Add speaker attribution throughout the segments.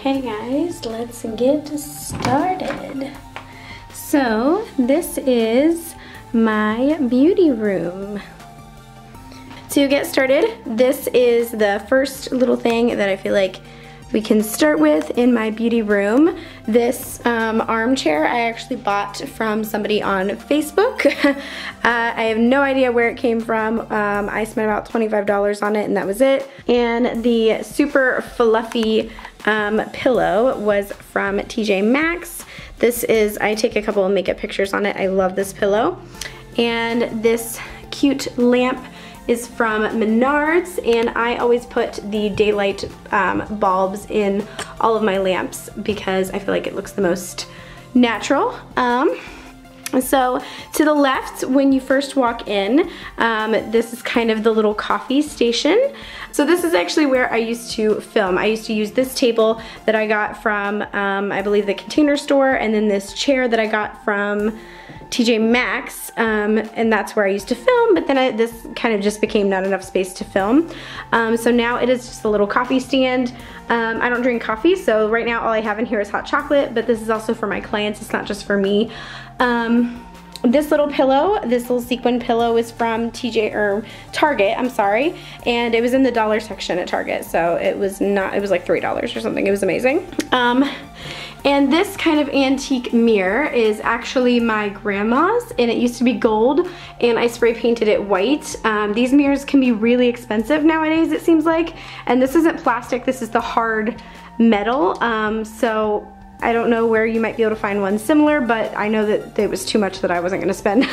Speaker 1: Okay guys, let's get started. So this is my beauty room. To get started, this is the first little thing that I feel like we can start with in my beauty room. This armchair I actually bought from somebody on Facebook. I have no idea where it came from. I spent about $25 on it and that was it. And the super fluffy pillow was from TJ Maxx. This is, I take a couple of makeup pictures on it. I love this pillow. And this cute lamp is from Menards, and I always put the daylight bulbs in all of my lamps because I feel like it looks the most natural. So to the left, when you first walk in, this is kind of the little coffee station. So this is actually where I used to film. I used to use this table that I got from, I believe, the Container Store, and then this chair that I got from TJ Maxx, and that's where I used to film, but then this kind of just became not enough space to film. So now it is just a little coffee stand. I don't drink coffee, so right now all I have in here is hot chocolate, but this is also for my clients, it's not just for me. This little pillow, this little sequin pillow is from Target, I'm sorry, and it was in the dollar section at Target, so it was like $3 or something. It was amazing. And this kind of antique mirror is actually my grandma's, and it used to be gold, and I spray painted it white. These mirrors can be really expensive nowadays, it seems like, and this isn't plastic, this is the hard metal, so I don't know where you might be able to find one similar, but I know that it was too much that I wasn't gonna spend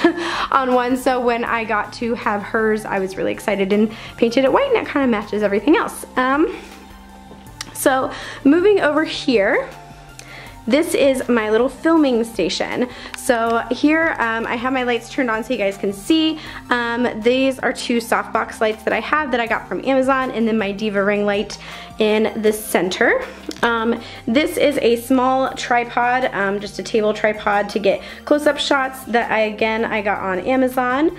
Speaker 1: on one, so when I got to have hers, I was really excited and painted it white, and it kind of matches everything else. So moving over here, this is my little filming station. So here I have my lights turned on so you guys can see. These are two softbox lights that I have that I got from Amazon, and then my Diva ring light in the center. This is a small tripod, just a table tripod to get close-up shots that I got on Amazon.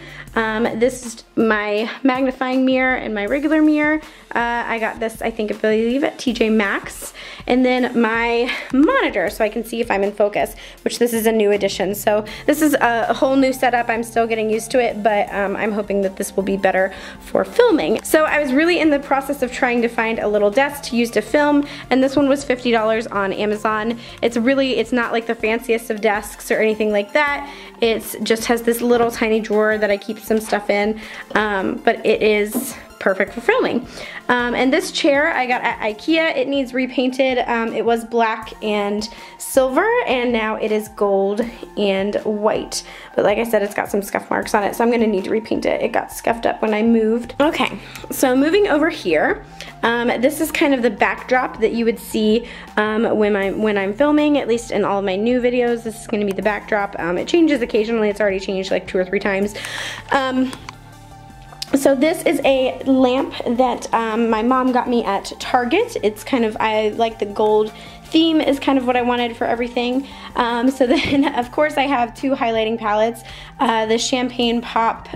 Speaker 1: This is my magnifying mirror and my regular mirror. I got this, I believe, at TJ Maxx. And then my monitor, so I can see if I'm in focus, which this is a new addition. So this is a whole new setup. I'm still getting used to it, but I'm hoping that this will be better for filming. So I was really in the process of trying to find a little desk to use to film, and this one was $50 on Amazon. It's not like the fanciest of desks or anything like that. It just has this little tiny drawer that I keep some stuff in, but it is perfect for filming. And this chair I got at IKEA. It needs repainted. It was black and silver, and now it is gold and white. But like I said, it's got some scuff marks on it, so I'm gonna need to repaint it. It got scuffed up when I moved. Okay, so moving over here, this is kind of the backdrop that you would see when I'm filming, at least in all of my new videos. This is gonna be the backdrop. It changes occasionally. It's already changed like 2 or 3 times. So this is a lamp that my mom got me at Target. It's kind of, I like the gold theme is kind of what I wanted for everything. So then of course I have 2 highlighting palettes, the Champagne Pop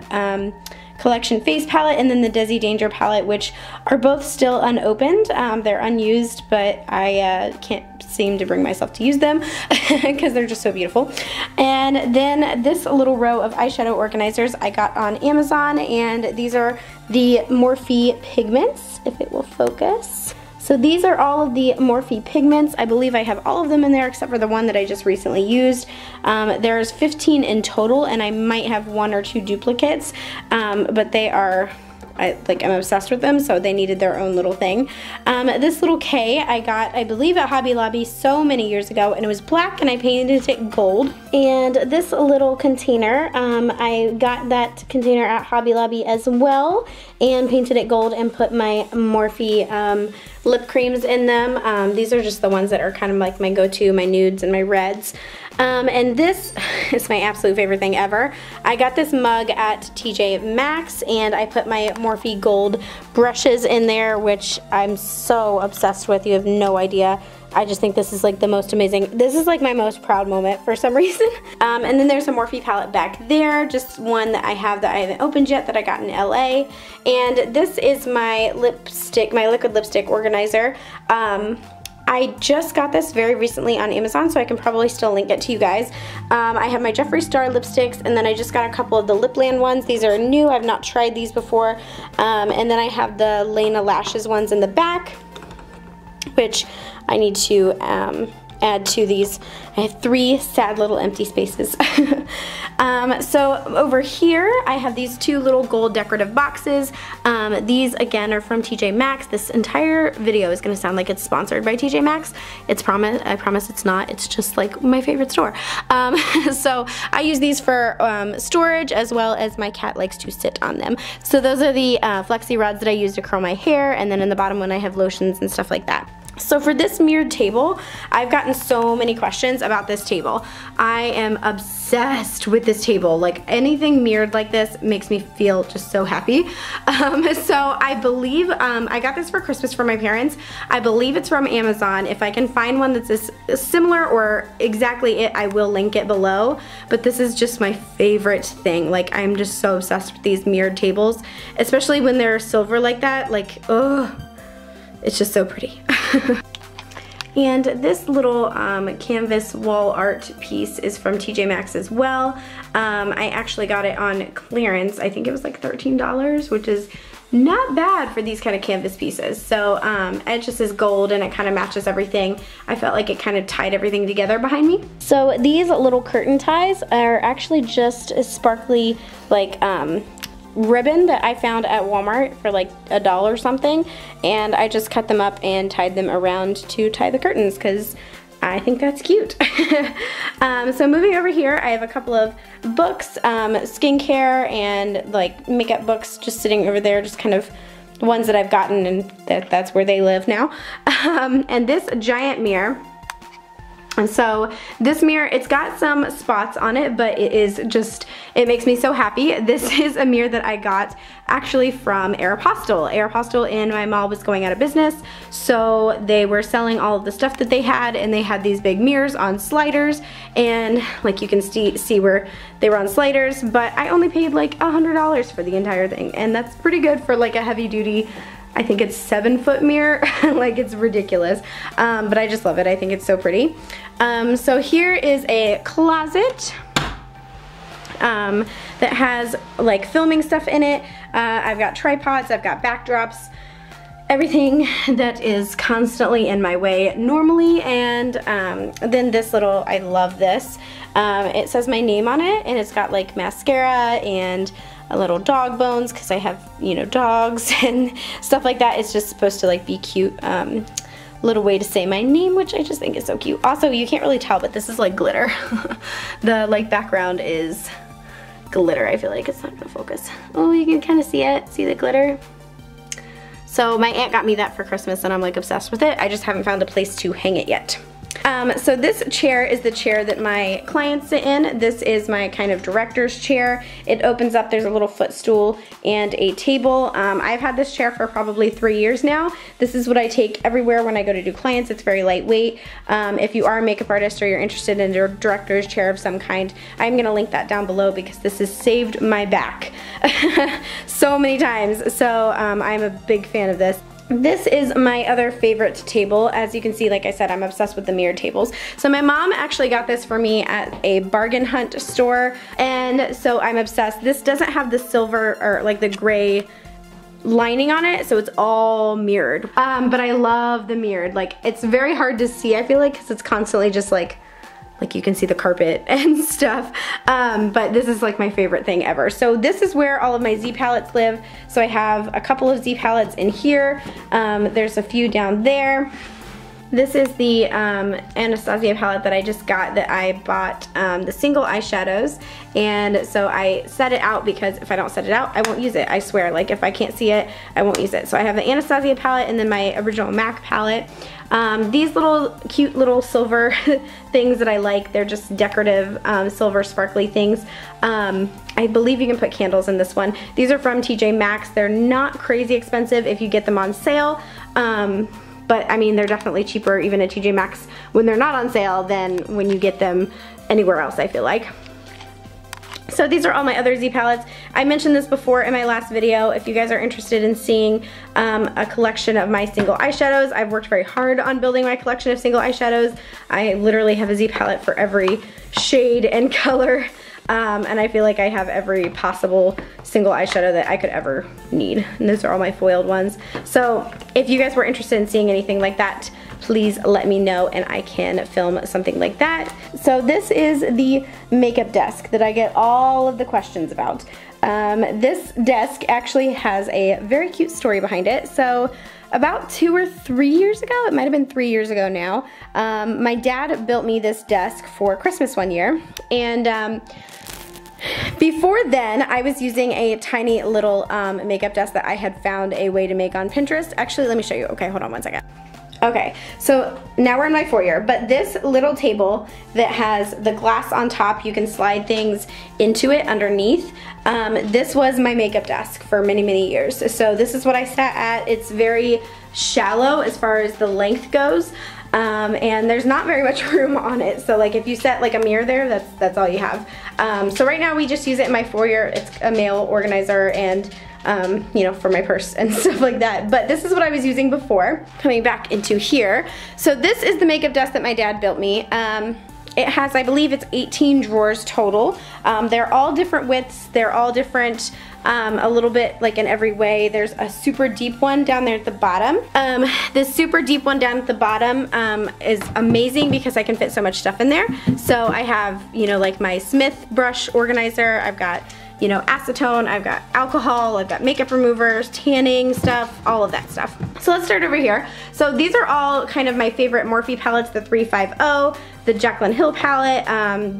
Speaker 1: Collection face palette, and then the Desi Danger palette, which are both still unopened. They're unused, but I can't seem to bring myself to use them because they're just so beautiful. And then this little row of eyeshadow organizers I got on Amazon, and these are the Morphe pigments, if it will focus. So these are all of the Morphe pigments. I believe I have all of them in there except for the one that I just recently used. There's 15 in total, and I might have 1 or 2 duplicates, but they are, I'm obsessed with them, so they needed their own little thing. This little K I got, I believe, at Hobby Lobby so many years ago, and it was black, and I painted it gold. And this little container, I got that container at Hobby Lobby as well, and painted it gold and put my Morphe lip creams in them. These are just the ones that are kind of like my go-to, my nudes and my reds. And this is my absolute favorite thing ever. I got this mug at TJ Maxx, and I put my Morphe gold brushes in there, which I'm so obsessed with. You have no idea. I just think this is like the most amazing. This is like my most proud moment for some reason. And then there's a Morphe palette back there, just one that I have that I haven't opened yet that I got in LA. And this is my lipstick, my liquid lipstick organizer. I just got this very recently on Amazon, so I can probably still link it to you guys. I have my Jeffree Star lipsticks, and then I just got a couple of the Lipland ones. These are new. I've not tried these before. And then I have the Lilly Lashes ones in the back, which I need to add to these. I have 3 sad little empty spaces. So over here I have these 2 little gold decorative boxes. These again are from TJ Maxx. This entire video is going to sound like it's sponsored by TJ Maxx. I promise it's not. It's just like my favorite store. So I use these for storage, as well as my cat likes to sit on them. So those are the flexi rods that I use to curl my hair, and then in the bottom one I have lotions and stuff like that. So for this mirrored table, I've gotten so many questions about this table. I am obsessed with this table. Like, anything mirrored like this makes me feel just so happy. So I believe, I got this for Christmas for my parents. I believe it's from Amazon. If I can find one that's similar or exactly it, I will link it below. But this is just my favorite thing. Like, I'm just so obsessed with these mirrored tables, especially when they're silver like that. Like, oh, it's just so pretty. And this little canvas wall art piece is from TJ Maxx as well. I actually got it on clearance. I think it was like $13, which is not bad for these kind of canvas pieces. So it just is gold and it kind of matches everything. I felt like it kind of tied everything together behind me. So these little curtain ties are actually just a sparkly, like, ribbon that I found at Walmart for like $1 or something, and I just cut them up and tied them around to tie the curtains because I think that's cute. So moving over here, I have a couple of books, skincare and like makeup books just sitting over there, just kind of ones that I've gotten, and that's where they live now. And this giant mirror. And so this mirror, it's got some spots on it, but it is just, it makes me so happy. This is a mirror that I got actually from Aeropostale. Aeropostale in my mall was going out of business, so they were selling all of the stuff that they had, and they had these big mirrors on sliders, and like you can see where they were on sliders, but I only paid like $100 for the entire thing, and that's pretty good for like a heavy duty, I think it's 7-foot mirror. Like, it's ridiculous, but I just love it. I think it's so pretty. So here is a closet that has like filming stuff in it. I've got tripods, I've got backdrops, everything that is constantly in my way normally. And then this little, I love this. It says my name on it, and it's got like mascara and a little dog bones because I have, you know, dogs and stuff like that. It's just supposed to like be cute, little way to say my name, which I just think is so cute. Also, you can't really tell, but this is like glitter. The like background is glitter. I feel like it's not gonna focus. Oh, you can kind of see it. See the glitter? So my aunt got me that for Christmas, and I'm like obsessed with it. I just haven't found a place to hang it yet. So this chair is the chair that my clients sit in. This is my kind of director's chair. It opens up, there's a little footstool and a table. I've had this chair for probably 3 years now. This is what I take everywhere when I go to do clients. It's very lightweight. If you are a makeup artist or you're interested in a director's chair of some kind, I'm gonna link that down below because this has saved my back so many times. So I'm a big fan of this. This is my other favorite table. As you can see, like I said, I'm obsessed with the mirrored tables. So my mom actually got this for me at a bargain hunt store, and so I'm obsessed. This doesn't have the silver or like the gray lining on it, so it's all mirrored. But I love the mirrored. Like, it's very hard to see, I feel like, because it's constantly just like you can see the carpet and stuff, but this is like my favorite thing ever. So this is where all of my Z palettes live. So I have a couple of Z palettes in here. There's a few down there. This is the Anastasia palette that I just got, that I bought the single eyeshadows, and so I set it out because if I don't set it out, I won't use it. I swear, like, if I can't see it, I won't use it. So I have the Anastasia palette and then my original MAC palette. These little cute little silver things that I like, they're just decorative silver sparkly things. I believe you can put candles in this one. These are from TJ Maxx. They're not crazy expensive if you get them on sale. But I mean, they're definitely cheaper even at TJ Maxx when they're not on sale than when you get them anywhere else, I feel like. So these are all my other Z palettes. I mentioned this before in my last video. If you guys are interested in seeing a collection of my single eyeshadows, I've worked very hard on building my collection of single eyeshadows. I literally have a Z palette for every shade and color. And I feel like I have every possible single eyeshadow that I could ever need. And those are all my foiled ones. So if you guys were interested in seeing anything like that, please let me know and I can film something like that. So this is the makeup desk that I get all of the questions about. This desk actually has a very cute story behind it. So about 2 or 3 years ago, it might have been 3 years ago now, my dad built me this desk for Christmas one year. And before then, I was using a tiny little makeup desk that I had found a way to make on Pinterest. Actually, let me show you. Okay, hold on one second. Okay, so now we're in my foyer, but this little table that has the glass on top, you can slide things into it underneath. This was my makeup desk for many, many years. So this is what I sat at. It's very shallow as far as the length goes. And there's not very much room on it. So like if you set like a mirror there, that's all you have. So right now we just use it in my foyer. It's a mail organizer and you know, for my purse and stuff like that. But this is what I was using before. Coming back into here. So this is the makeup desk that my dad built me. It has, I believe it's 18 drawers total. They're all different widths. They're all different, a little bit like in every way. There's a super deep one down there at the bottom. This super deep one down at the bottom is amazing because I can fit so much stuff in there. So I have, you know, like my Smith brush organizer. I've got, you know, acetone, I've got alcohol, I've got makeup removers, tanning stuff, all of that stuff. So let's start over here. So these are all kind of my favorite Morphe palettes, the 350, the Jaclyn Hill palette,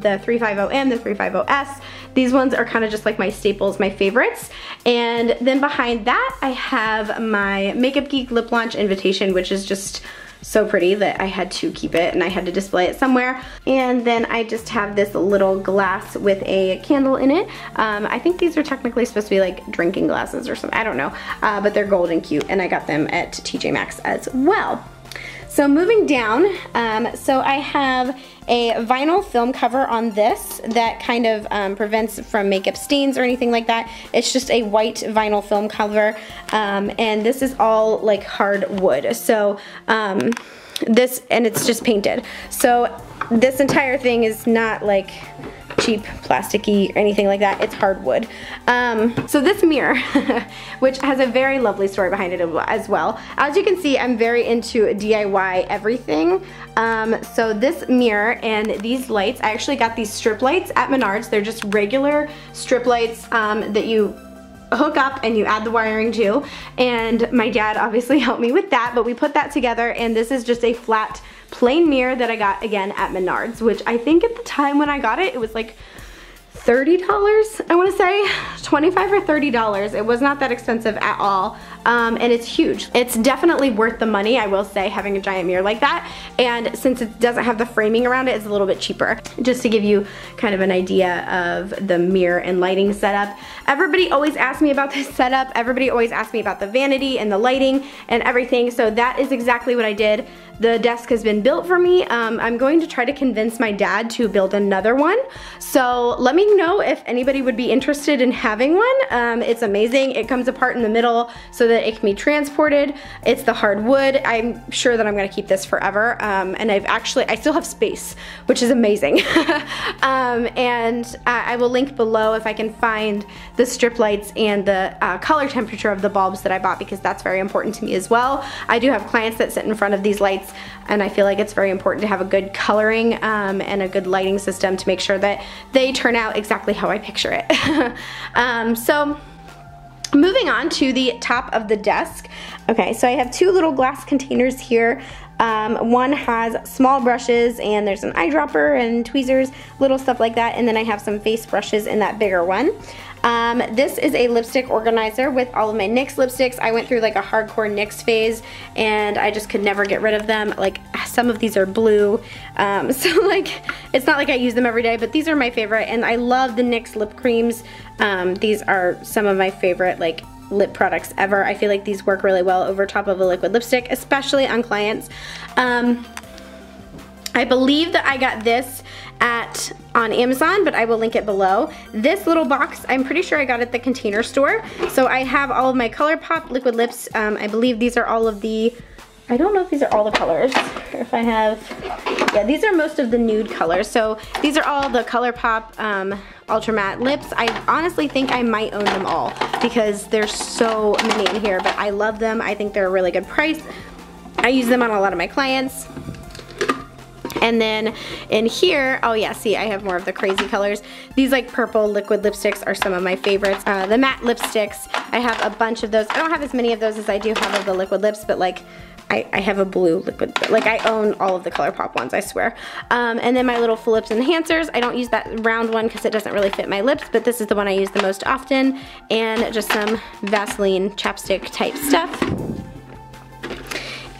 Speaker 1: the 350M, the 350S. These ones are kind of just like my staples, my favorites. And then behind that, I have my Makeup Geek Lip Launch Invitation, which is just so pretty that I had to keep it and I had to display it somewhere. And then I just have this little glass with a candle in it. I think these are technically supposed to be like drinking glasses or something, I don't know. But they're gold and cute and I got them at TJ Maxx as well. So moving down, so I have a vinyl film cover on this that kind of prevents from makeup stains or anything like that. It's just a white vinyl film cover, and this is all like hard wood. So this, and it's just painted. So this entire thing is not like cheap plasticky or anything like that. It's hardwood. So this mirror, which has a very lovely story behind it as well. As you can see, I'm very into DIY everything. So this mirror and these lights, I actually got these strip lights at Menards. They're just regular strip lights that you hook up and you add the wiring to. And my dad obviously helped me with that, but we put that together and this is just a flat plain mirror that I got again at Menards, which I think at the time when I got it, it was like $30, I want to say, $25 or $30. It was not that expensive at all, and it's huge. It's definitely worth the money, I will say, having a giant mirror like that, and since it doesn't have the framing around it, it's a little bit cheaper. Just to give you kind of an idea of the mirror and lighting setup. Everybody always asks me about this setup. Everybody always asks me about the vanity and the lighting and everything, so that is exactly what I did. The desk has been built for me. I'm going to try to convince my dad to build another one. So let me know if anybody would be interested in having one. It's amazing. It comes apart in the middle so that it can be transported. It's the hardwood. I'm sure that I'm gonna keep this forever. And I still have space, which is amazing. And I will link below if I can find the strip lights and the color temperature of the bulbs that I bought, because that's very important to me as well. I do have clients that sit in front of these lights, and I feel like it's very important to have a good coloring and a good lighting system to make sure that they turn out exactly how I picture it. So moving on to the top of the desk. Okay, so I have two little glass containers here. One has small brushes and there's an eyedropper and tweezers, little stuff like that, and then I have some face brushes in that bigger one. This is a lipstick organizer with all of my NYX lipsticks. I went through like a hardcore NYX phase and I just could never get rid of them. Like some of these are blue, so like it's not like I use them every day, but these are my favorite, and I love the NYX lip creams. These are some of my favorite like lip products ever. I feel like these work really well over top of a liquid lipstick, especially on clients. I believe that I got this on Amazon, but I will link it below. This little box, I'm pretty sure I got at the Container Store. So I have all of my ColourPop liquid lips. I believe these are all of the, I don't know if these are all the colors, or if I have, yeah, these are most of the nude colors. So these are all the ColourPop Ultra Matte lips. I honestly think I might own them all because there's so many in here, but I love them. I think they're a really good price. I use them on a lot of my clients. And then in here, oh yeah, see, I have more of the crazy colors. These like purple liquid lipsticks are some of my favorites. The matte lipsticks, I have a bunch of those. I don't have as many of those as I do have of the liquid lips, but like I have a blue liquid, like I own all of the ColourPop ones, I swear. And then my little full lips enhancers. I don't use that round one because it doesn't really fit my lips, but this is the one I use the most often. And just some Vaseline chapstick type stuff.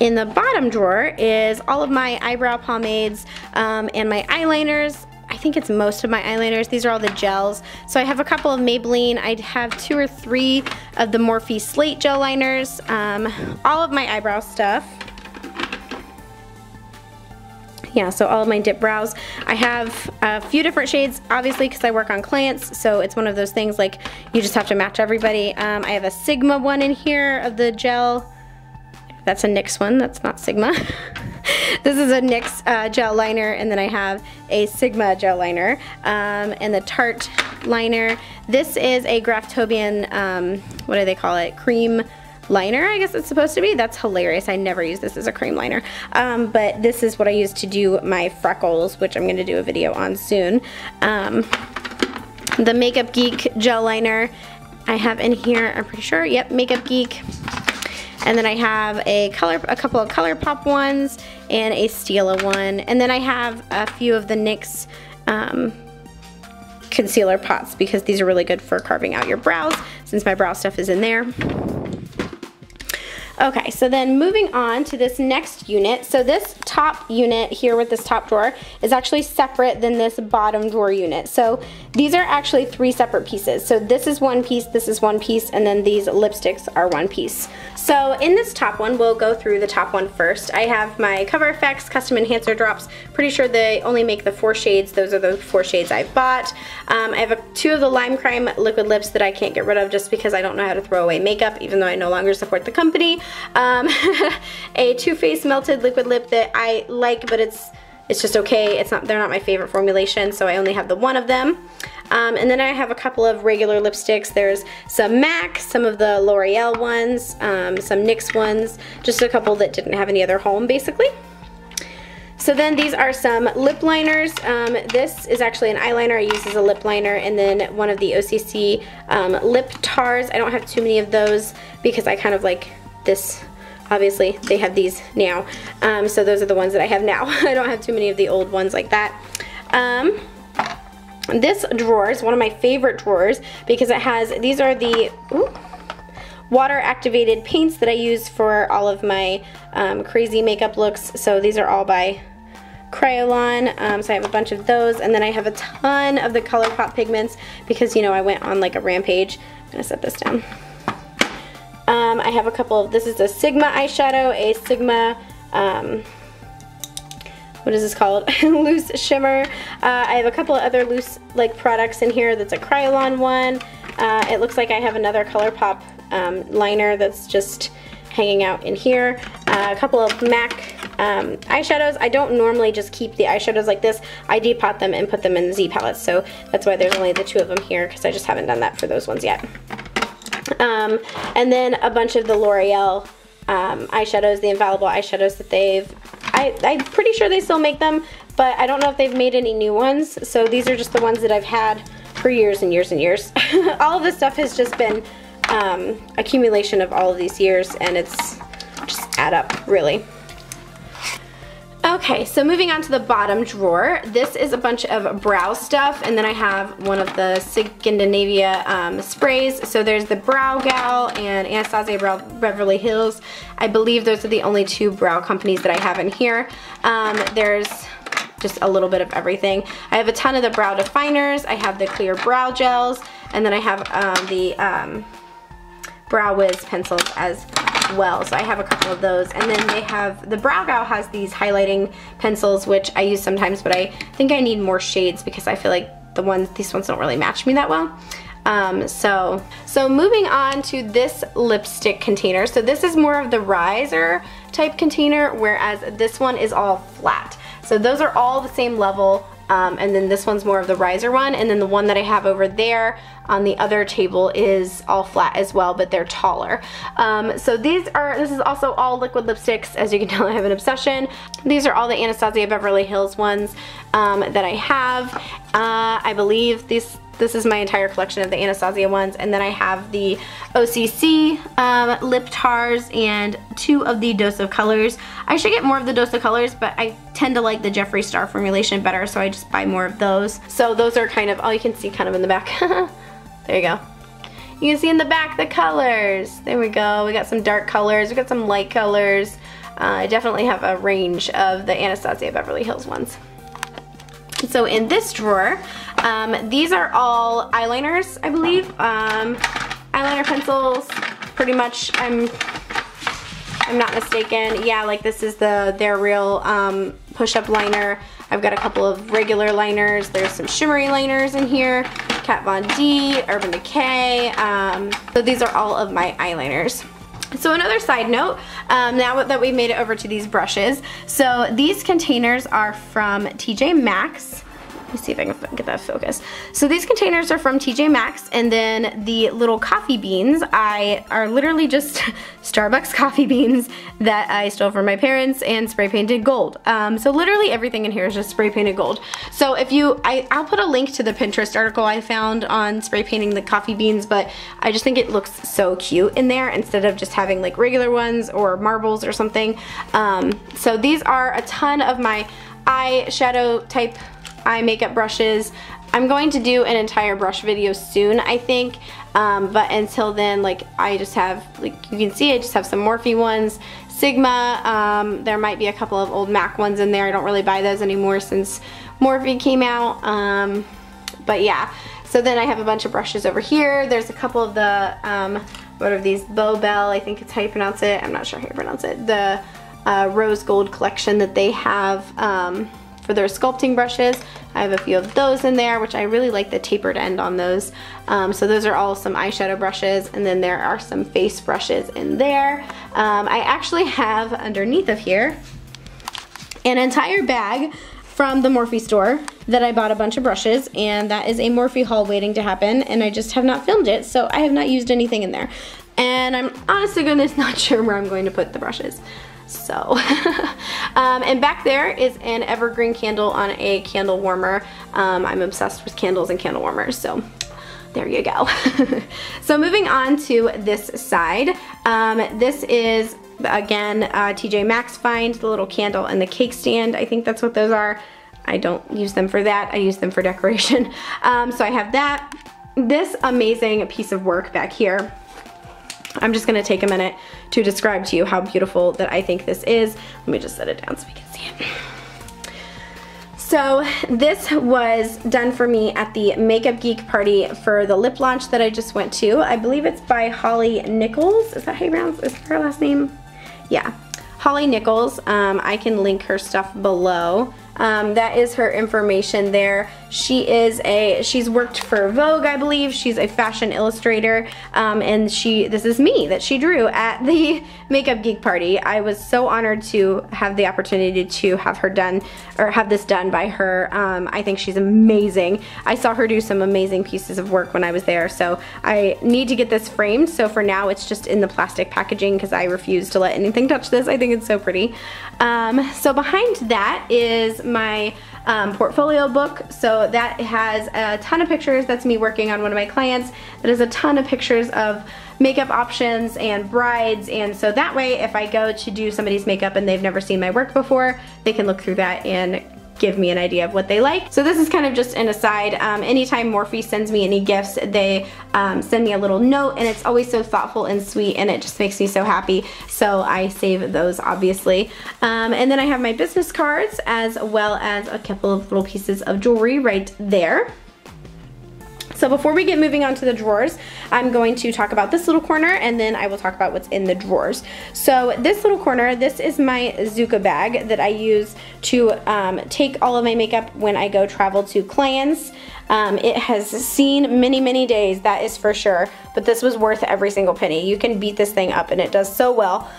Speaker 1: In the bottom drawer is all of my eyebrow pomades and my eyeliners. I think it's most of my eyeliners. These are all the gels. So I have a couple of Maybelline. I have 2 or 3 of the Morphe Slate gel liners. All of my eyebrow stuff. Yeah, so all of my dip brows. I have a few different shades, obviously, because I work on clients, so it's one of those things like you just have to match everybody. I have a Sigma one in here of the gel. That's a NYX one, that's not Sigma. This is a NYX gel liner, and then I have a Sigma gel liner, and the Tarte liner. This is a Graftobian, what do they call it, cream liner, I guess it's supposed to be. That's hilarious, I never use this as a cream liner. But this is what I use to do my freckles, which I'm gonna do a video on soon. The Makeup Geek gel liner I have in here, I'm pretty sure, yep, Makeup Geek. And then I have a couple of ColourPop ones and a Stila one. And then I have a few of the NYX concealer pots because these are really good for carving out your brows since my brow stuff is in there. Okay, so then moving on to this next unit. So this top unit here with this top drawer is actually separate than this bottom drawer unit. So these are actually 3 separate pieces. So this is one piece, this is one piece, and then these lipsticks are one piece. So in this top one, we'll go through the top one first. I have my Cover FX Custom Enhancer Drops. Pretty sure they only make the 4 shades. Those are the 4 shades I bought. I have 2 of the Lime Crime liquid lips that I can't get rid of just because I don't know how to throw away makeup, even though I no longer support the company. A Too Faced Melted liquid lip that I like, but it's just okay. They're not my favorite formulation, so I only have the 1 of them. And then I have a couple of regular lipsticks. There's some MAC, some of the L'Oreal ones, some NYX ones, just a couple that didn't have any other home, basically. So then these are some lip liners. This is actually an eyeliner I use as a lip liner, and then one of the OCC lip tars. I don't have too many of those because I kind of like this. Obviously, they have these now. So those are the ones that I have now. I don't have too many of the old ones like that. This drawer is one of my favorite drawers because it has, these are the water activated paints that I use for all of my crazy makeup looks. So these are all by Kryolan, so I have a bunch of those, and then I have a ton of the ColourPop pigments because, you know, I went on like a rampage. I'm gonna set this down. I have a couple of, this is a Sigma eyeshadow, a Sigma, what is this called? Loose shimmer. I have a couple of other loose like products in here. That's a Kryolan one. It looks like I have another ColourPop liner that's just hanging out in here. A couple of MAC eyeshadows. I don't normally just keep the eyeshadows like this. I depot them and put them in Z palettes, so that's why there's only the 2 of them here because I just haven't done that for those ones yet. And then a bunch of the L'Oreal eyeshadows, the infallible eyeshadows that I'm pretty sure they still make them, but I don't know if they've made any new ones, so these are just the ones that I've had for years and years and years. All of this stuff has just been accumulation of all of these years, and it's just add up, really. Okay, so moving on to the bottom drawer, this is a bunch of brow stuff, and then I have one of the Scandinavia sprays. So there's the Brow Gal and Anastasia Brow Beverly Hills. I believe those are the only 2 brow companies that I have in here. There's just a little bit of everything. I have a ton of the brow definers. I have the clear brow gels, and then I have the Brow Wiz pencils as well. So I have a couple of those. And then they have, the Brow Gal has these highlighting pencils, which I use sometimes, but I think I need more shades because I feel like these ones don't really match me that well. So moving on to this lipstick container. So this is more of the riser type container, whereas this one is all flat. So those are all the same level, and then this one's more of the riser one, and then the one that I have over there on the other table is all flat as well, but they're taller. So this is also all liquid lipsticks. As you can tell, I have an obsession. These are all the Anastasia Beverly Hills ones that I have. I believe this is my entire collection of the Anastasia ones, and then I have the OCC lip tars and 2 of the Dose of Colors. I should get more of the Dose of Colors, but I tend to like the Jeffree Star formulation better, so I just buy more of those. So those are kind of all you can see kind of in the back. There you go. You can see in the back the colors. There we go. We got some dark colors, we got some light colors. I definitely have a range of the Anastasia Beverly Hills ones. So in this drawer, these are all eyeliners, I believe. Eyeliner pencils, pretty much, I'm not mistaken. Yeah, like this is their real push-up liner. I've got a couple of regular liners. There's some shimmery liners in here. Kat Von D, Urban Decay. So these are all of my eyeliners. So another side note, now that we've made it over to these brushes, so these containers are from TJ Maxx. Let me see if I can get that focus. So these containers are from TJ Maxx, and then the little coffee beans are literally just Starbucks coffee beans that I stole from my parents and spray painted gold. So literally everything in here is just spray painted gold. So if I'll put a link to the Pinterest article I found on spray painting the coffee beans, but I just think it looks so cute in there instead of just having like regular ones or marbles or something. So these are a ton of my eyeshadow type eye makeup brushes. I'm going to do an entire brush video soon, I think, but until then, like, I just have, like you can see, I just have some Morphe ones, Sigma, there might be a couple of old MAC ones in there. I don't really buy those anymore since Morphe came out, but yeah. So then I have a bunch of brushes over here. There's a couple of the, what are these, Bow Bell, I think it's how you pronounce it, I'm not sure how you pronounce it, the rose gold collection that they have, for their sculpting brushes. I have a few of those in there, which I really like the tapered end on those. So those are all some eyeshadow brushes, and then there are some face brushes in there. I actually have underneath of here an entire bag from the Morphe store that I bought a bunch of brushes, and that is a Morphe haul waiting to happen, and I just have not filmed it, so I have not used anything in there. And I'm honest to goodness not sure where I'm going to put the brushes. So, and back there is an evergreen candle on a candle warmer. I'm obsessed with candles and candle warmers, so there you go. So moving on to this side, this is, again, TJ Maxx find, the little candle and the cake stand. I think that's what those are. I don't use them for that, I use them for decoration. So I have that. This amazing piece of work back here. I'm just gonna take a minute to describe to you how beautiful that I think this is. Let me just set it down so we can see it. So this was done for me at the Makeup Geek party for the lip launch that I just went to. I believe it's by Holly Nichols. Is that how you pronounce it? Is that her last name? Yeah, Holly Nichols. I can link her stuff below. That is her information there. She's worked for Vogue, I believe. She's a fashion illustrator, and this is me that she drew at the Makeup Geek party. I was so honored to have the opportunity to have her done, or have this done by her. I think she's amazing. I saw her do some amazing pieces of work when I was there, so I need to get this framed. So for now, it's just in the plastic packaging because I refuse to let anything touch this. I think it's so pretty. So behind that is my portfolio book. So that has a ton of pictures. That's me working on one of my clients. That is a ton of pictures of makeup options and brides, and so that way if I go to do somebody's makeup and they've never seen my work before, they can look through that and give me an idea of what they like. So this is kind of just an aside. Anytime Morphe sends me any gifts, they send me a little note, and it's always so thoughtful and sweet, and it just makes me so happy. So I save those, obviously. And then I have my business cards, as well as a couple of little pieces of jewelry right there. So before we get moving on to the drawers, I'm going to talk about this little corner, and then I will talk about what's in the drawers. So this little corner, this is my Zuka bag that I use to take all of my makeup when I go travel to clients. It has seen many, many days, that is for sure, but this was worth every single penny. You can beat this thing up and it does so well.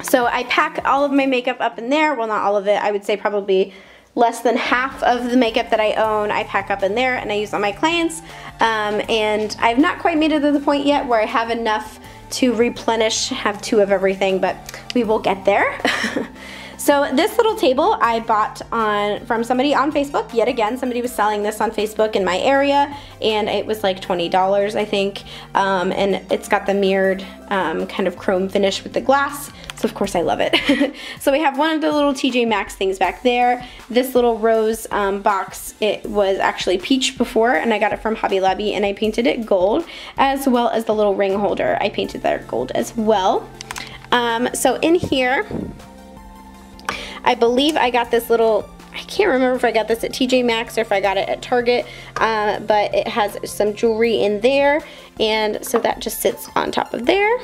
Speaker 1: So I pack all of my makeup up in there. Well, not all of it, I would say probably less than half of the makeup that I own I pack up in there and I use on my clients, and I've not quite made it to the point yet where I have enough to replenish, have 2 of everything, but we will get there. So this little table I bought from somebody on Facebook. Yet again, somebody was selling this on Facebook in my area, and it was like $20, I think, and it's got the mirrored kind of chrome finish with the glass. So of course I love it. So we have one of the little TJ Maxx things back there. This little rose box, it was actually peach before, and I got it from Hobby Lobby, and I painted it gold, as well as the little ring holder. I painted that gold as well. So in here, I believe I got this little, I can't remember if I got this at TJ Maxx or if I got it at Target, but it has some jewelry in there, and so that just sits on top of there.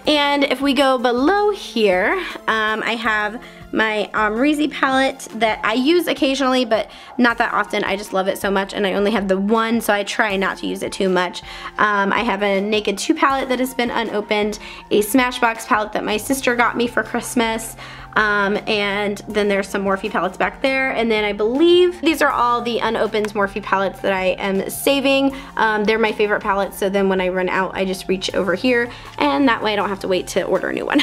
Speaker 1: And if we go below here, I have my Reezy palette that I use occasionally, but not that often. I just love it so much, and I only have the one, so I try not to use it too much. I have a Naked 2 palette that has been unopened, a Smashbox palette that my sister got me for Christmas, and then there's some Morphe palettes back there, and then I believe these are all the unopened Morphe palettes that I am saving. They're my favorite palettes, so then when I run out, I just reach over here, and that way I don't have to wait to order a new one.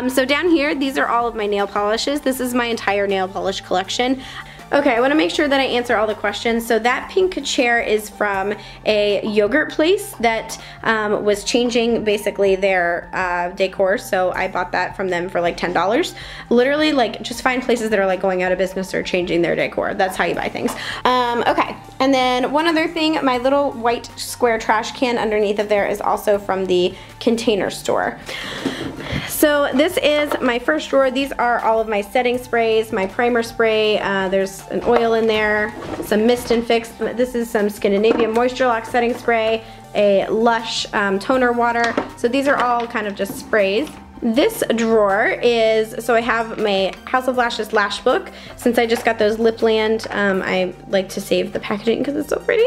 Speaker 1: So down here, these are all of my nail polishes. This is my entire nail polish collection. Okay, I want to make sure that I answer all the questions. So that pink chair is from a yogurt place that was changing basically their decor, so I bought that from them for like $10. Literally, like, just find places that are like going out of business or changing their decor. That's how you buy things. Okay, and then one other thing, my little white square trash can underneath of there is also from the Container Store. So this is my first drawer. These are all of my setting sprays, my primer spray. There's an oil in there, some Mist and Fix. This is some Scandinavian Moisture Lock setting spray, a Lush toner water. So these are all kind of just sprays. This drawer is, so I have my House of Lashes lash book. Since I just got those Lipland, I like to save the packaging because it's so pretty.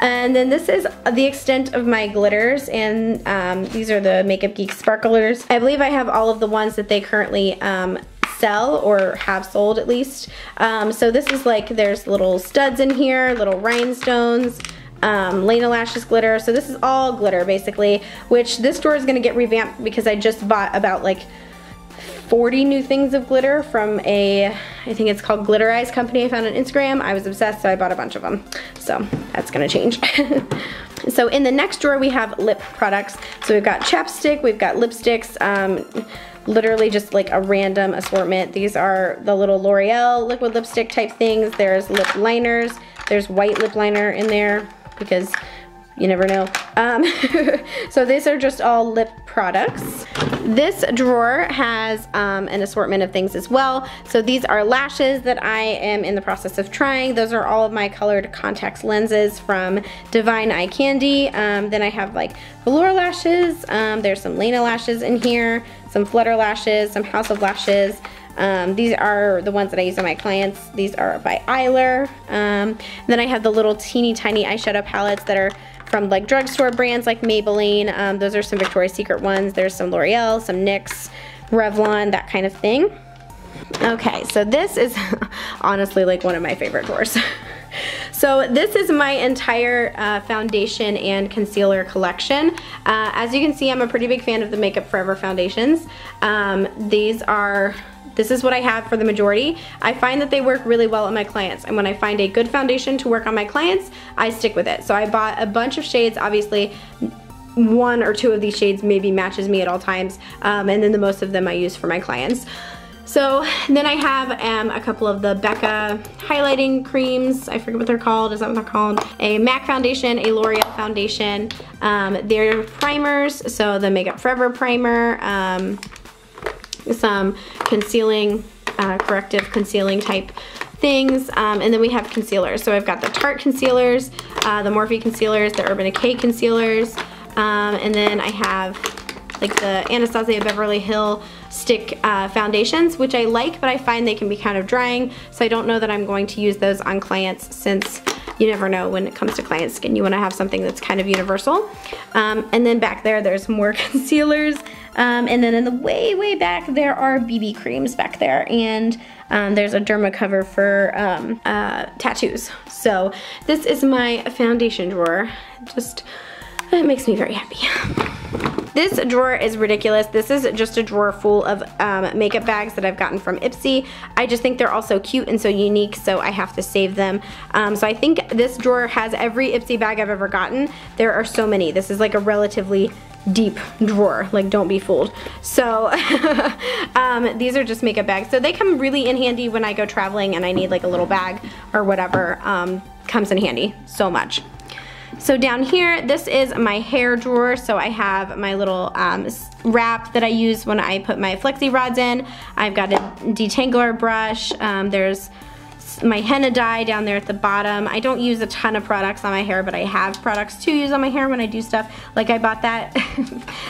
Speaker 1: And then this is the extent of my glitters, and these are the Makeup Geek sparklers. I believe I have all of the ones that they currently sell or have sold at least. So this is like, there's little studs in here, little rhinestones, Lilly Lashes glitter. So this is all glitter basically, which this drawer is going to get revamped because I just bought about like 40 new things of glitter from a, I think it's called Glitter Eyes company I found on Instagram. I was obsessed, so I bought a bunch of them. So that's gonna change. So in the next drawer we have lip products. So we've got chapstick, we've got lipsticks, literally just like a random assortment. These are the little L'Oreal liquid lipstick type things. There's lip liners, there's white lip liner in there because you never know. So these are just all lip products. This drawer has an assortment of things as well. So these are lashes that I am in the process of trying. Those are all of my colored contacts lenses from Divine Eye Candy. Then I have like velour lashes. There's some Lena lashes in here, some Flutter lashes, some House of Lashes. These are the ones that I use on my clients. These are by Eyler. Then I have the little teeny tiny eyeshadow palettes that are from like drugstore brands like Maybelline. Those are some Victoria's Secret ones. There's some L'Oreal, some NYX, Revlon, that kind of thing. Okay, so this is honestly like one of my favorite drawers. So this is my entire foundation and concealer collection. As you can see, I'm a pretty big fan of the Makeup Forever foundations. This is what I have for the majority. I find that they work really well on my clients, and when I find a good foundation to work on my clients, I stick with it. So I bought a bunch of shades. Obviously, 1 or 2 of these shades maybe matches me at all times, and then the most of them I use for my clients. So then I have a couple of the Becca highlighting creams. I forget what they're called. Is that what they're called? A MAC foundation, a L'Oreal foundation. They're primers, so the Makeup Forever primer, some concealing, corrective concealing type things. And then we have concealers. So I've got the Tarte concealers, the Morphe concealers, the Urban Decay concealers, and then I have like the Anastasia Beverly Hills stick foundations, which I like, but I find they can be kind of drying, so I don't know that I'm going to use those on clients, since you never know when it comes to client skin. You want to have something that's kind of universal. And then back there's more concealers. And then in the way back, there are BB creams back there. And there's a derma cover for tattoos. So this is my foundation drawer. It makes me very happy. This drawer is ridiculous. This is just a drawer full of makeup bags that I've gotten from Ipsy. I just think they're all so cute and so unique, so I have to save them. So I think this drawer has every Ipsy bag I've ever gotten. There are so many. This is like a relatively deep drawer, like don't be fooled. So these are just makeup bags. So they come really in handy when I go traveling and I need like a little bag or whatever. Comes in handy so much. So down here, this is my hair drawer. So I have my little wrap that I use when I put my flexi rods in. I've got a detangler brush. There's my henna dye down there at the bottom. I don't use a ton of products on my hair, but I have products to use on my hair when I do stuff. Like I bought that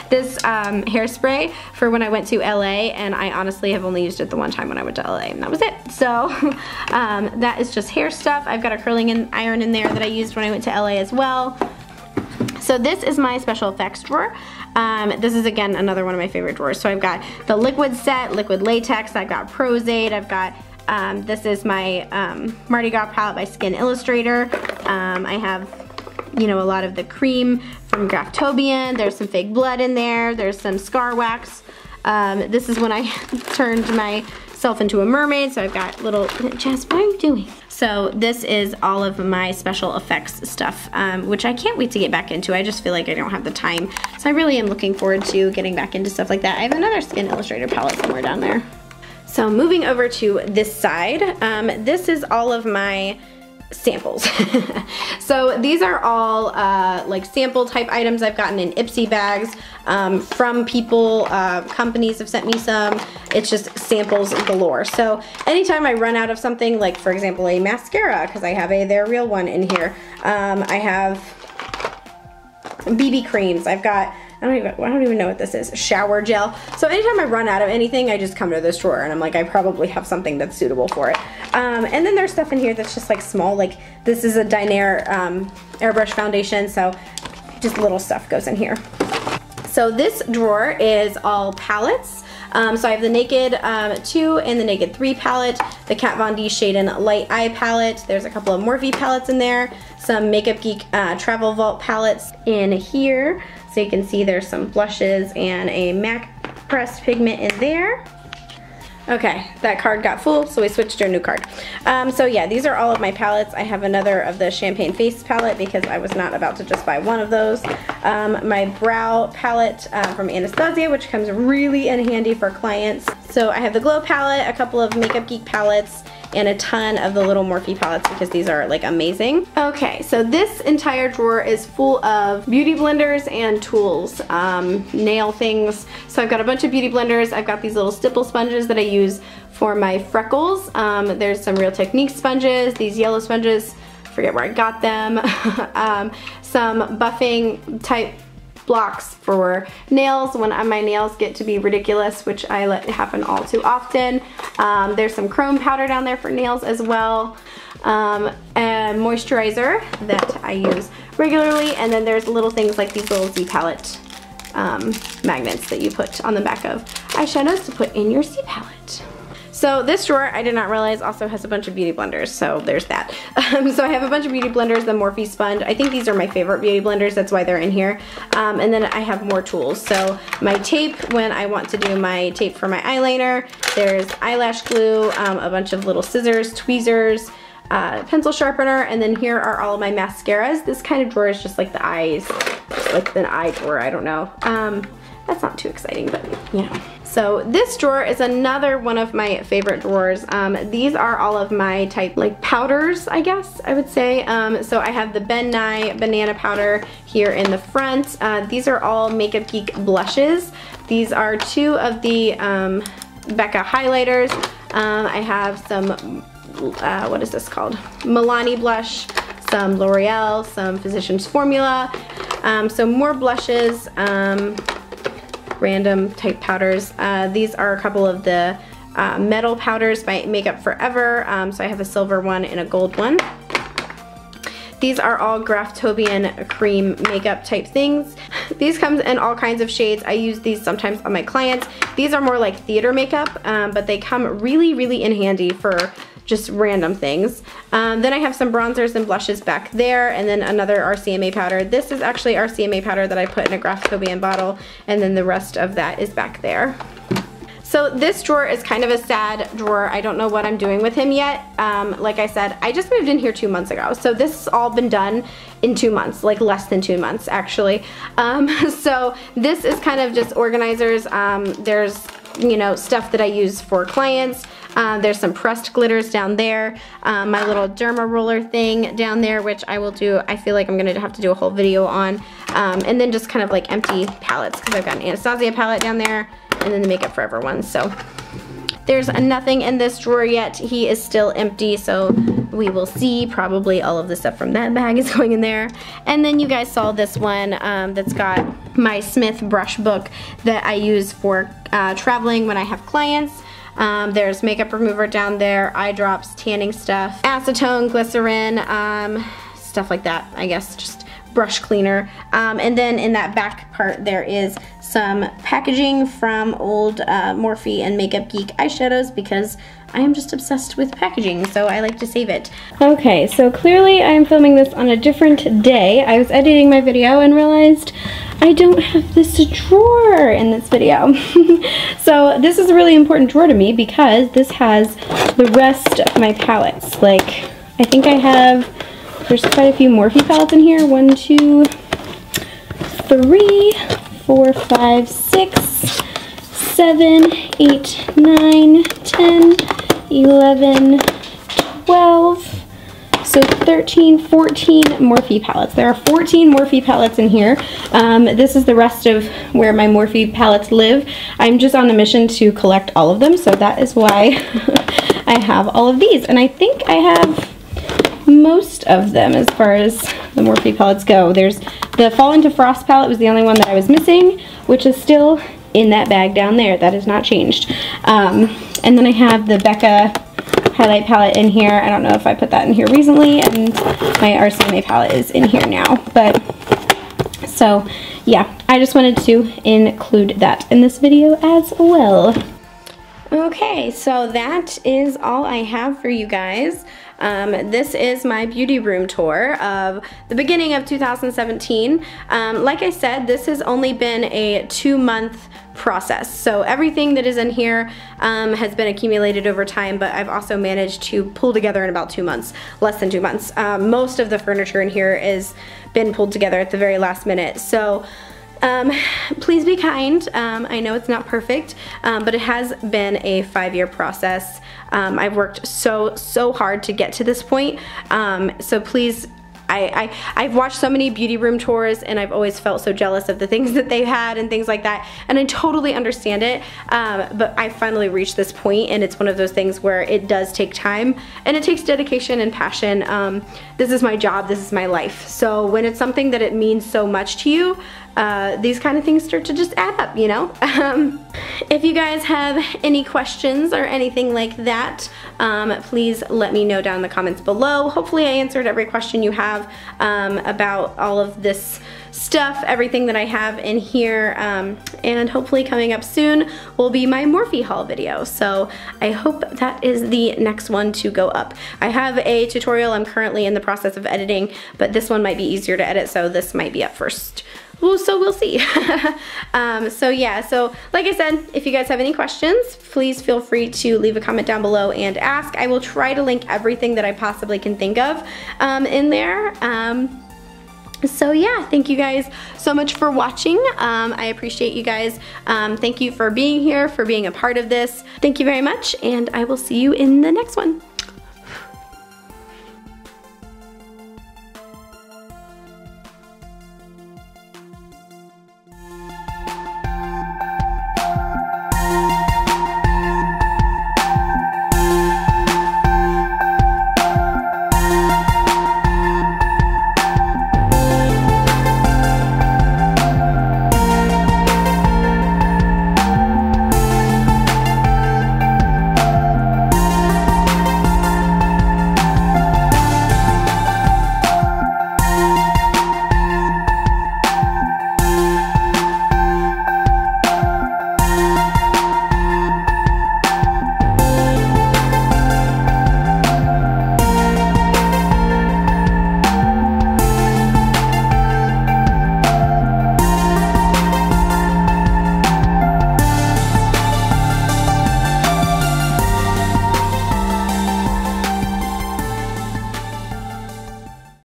Speaker 1: this hairspray for when I went to LA, and I honestly have only used it the one time when I went to LA, and that was it. So that is just hair stuff. I've got a curling iron in there that I used when I went to LA as well. So this is my special effects drawer. This is again another one of my favorite drawers. So I've got the liquid set, liquid latex, I've got Prosade, I've got this is my Mardi Gras palette by Skin Illustrator. I have, you know, a lot of the cream from Graftobian. There's some fake blood in there. There's some scar wax. This is when I turned myself into a mermaid, so I've got little, Jess, what are you doing? So this is all of my special effects stuff, which I can't wait to get back into. I just feel like I don't have the time. So I really am looking forward to getting back into stuff like that. I have another Skin Illustrator palette somewhere down there. So moving over to this side, this is all of my samples. So these are all like sample type items I've gotten in Ipsy bags from people, companies have sent me some. It's just samples galore. So anytime I run out of something, like for example a mascara, because I have a They're Real one in here. I have BB creams. I've got I don't even know what this is, shower gel. So anytime I run out of anything, I just come to this drawer and I'm like, I probably have something that's suitable for it. And then there's stuff in here that's just like small, like this is a Dinair airbrush foundation, so just little stuff goes in here. So this drawer is all palettes. So I have the Naked 2 and the Naked 3 palette, the Kat Von D Shade and Light Eye palette. There's a couple of Morphe palettes in there, some Makeup Geek Travel Vault palettes in here. So you can see there's some blushes and a MAC pressed pigment in there. Okay, that card got full, so we switched to a new card. So yeah, these are all of my palettes. I have another of the Champagne Face palette because I was not about to just buy one of those. My brow palette from Anastasia, which comes really in handy for clients. So I have the Glow palette, a couple of Makeup Geek palettes, and a ton of the little Morphe palettes because these are like amazing. Okay, so this entire drawer is full of beauty blenders and tools, nail things. So I've got a bunch of beauty blenders. I've got these little stipple sponges that I use for my freckles. There's some Real Techniques sponges, these yellow sponges, forget where I got them. Some buffing type blocks for nails when my nails get to be ridiculous, which I let happen all too often. There's some chrome powder down there for nails as well. And moisturizer that I use regularly, and then there's little things like these little Z palette magnets that you put on the back of eyeshadows to put in your Z palette. So this drawer, I did not realize, also has a bunch of beauty blenders, so there's that. So I have a bunch of beauty blenders, the Morphe sponge. I think these are my favorite beauty blenders, that's why they're in here. And then I have more tools. So my tape, when I want to do my tape for my eyeliner, there's eyelash glue, a bunch of little scissors, tweezers, pencil sharpener, and then here are all of my mascaras. This kind of drawer is just like the eyes, just like an eye drawer, I don't know. That's not too exciting, but you know. So this drawer is another one of my favorite drawers. These are all of my type like powders, I guess I would say. So I have the Ben Nye banana powder here in the front. These are all Makeup Geek blushes. These are two of the Becca highlighters. I have some what is this called? Milani blush, some L'Oreal, some Physicians Formula, some more blushes, random type powders. These are a couple of the metal powders by Makeup Forever. So I have a silver one and a gold one. These are all Graftobian cream makeup type things. These come in all kinds of shades. I use these sometimes on my clients. These are more like theater makeup, but they come really, really in handy for just random things. Then I have some bronzers and blushes back there, and then another RCMA powder. This is actually RCMA powder that I put in a Graftobian bottle, and then the rest of that is back there. So this drawer is kind of a sad drawer. I don't know what I'm doing with him yet. Like I said, I just moved in here 2 months ago. So this has all been done in 2 months, like less than 2 months actually. So this is kind of just organizers. There's, you know, stuff that I use for clients. There's some pressed glitters down there. My little derma roller thing down there, which I will do, I feel like I'm gonna have to do a whole video on. And then just kind of like empty palettes, because I've got an Anastasia palette down there, and then the Makeup Forever one. So there's nothing in this drawer yet. He is still empty, so we will see. Probably all of the stuff from that bag is going in there. And then you guys saw this one that's got my Smith brush book that I use for traveling when I have clients. There's makeup remover down there, eye drops, tanning stuff, acetone, glycerin, stuff like that, I guess, just brush cleaner. And then in that back part there is some packaging from old Morphe and Makeup Geek eyeshadows, because I am just obsessed with packaging, so I like to save it. Okay, so clearly I'm filming this on a different day. I was editing my video and realized I don't have this drawer in this video. So this is a really important drawer to me because this has the rest of my palettes. Like, I think I have, there's quite a few Morphe palettes in here. 1, 2, 3, 4, 5, 6, 7, 8, 9, 10, 11, 12, so 13, 14 Morphe palettes. There are 14 Morphe palettes in here. This is the rest of where my Morphe palettes live. I'm just on a mission to collect all of them, so that is why I have all of these. And I think I have most of them as far as the Morphe palettes go. There's the Fall Into Frost palette was the only one that I was missing, which is still in that bag down there. That has not changed. And then I have the Becca highlight palette in here. I don't know if I put that in here recently, and my RCMA palette is in here now. But so yeah, I just wanted to include that in this video as well. Okay, so that is all I have for you guys. This is my beauty room tour of the beginning of 2017. Like I said, this has only been a 2-month process. So everything that is in here has been accumulated over time, but I've also managed to pull together in about 2 months, less than 2 months. Most of the furniture in here has been pulled together at the very last minute. So please be kind. I know it's not perfect, but it has been a 5-year process. I've worked so hard to get to this point. So please, I've watched so many beauty room tours, and I've always felt so jealous of the things that they've had and things like that, and I totally understand it, but I finally reached this point, and it's one of those things where it does take time, and it takes dedication and passion. This is my job, this is my life, so when it's something that it means so much to you, these kind of things start to just add up, you know? If you guys have any questions or anything like that, please let me know down in the comments below. Hopefully I answered every question you have about all of this stuff, everything that I have in here, and hopefully coming up soon will be my Morphe haul video. So I hope that is the next one to go up. I have a tutorial I'm currently in the process of editing, but this one might be easier to edit, so this might be up first. Well, so we'll see. So yeah, so like I said, if you guys have any questions, please feel free to leave a comment down below and ask. I will try to link everything that I possibly can think of in there. So yeah, thank you guys so much for watching. I appreciate you guys. Thank you for being here, for being a part of this. Thank you very much, and I will see you in the next one.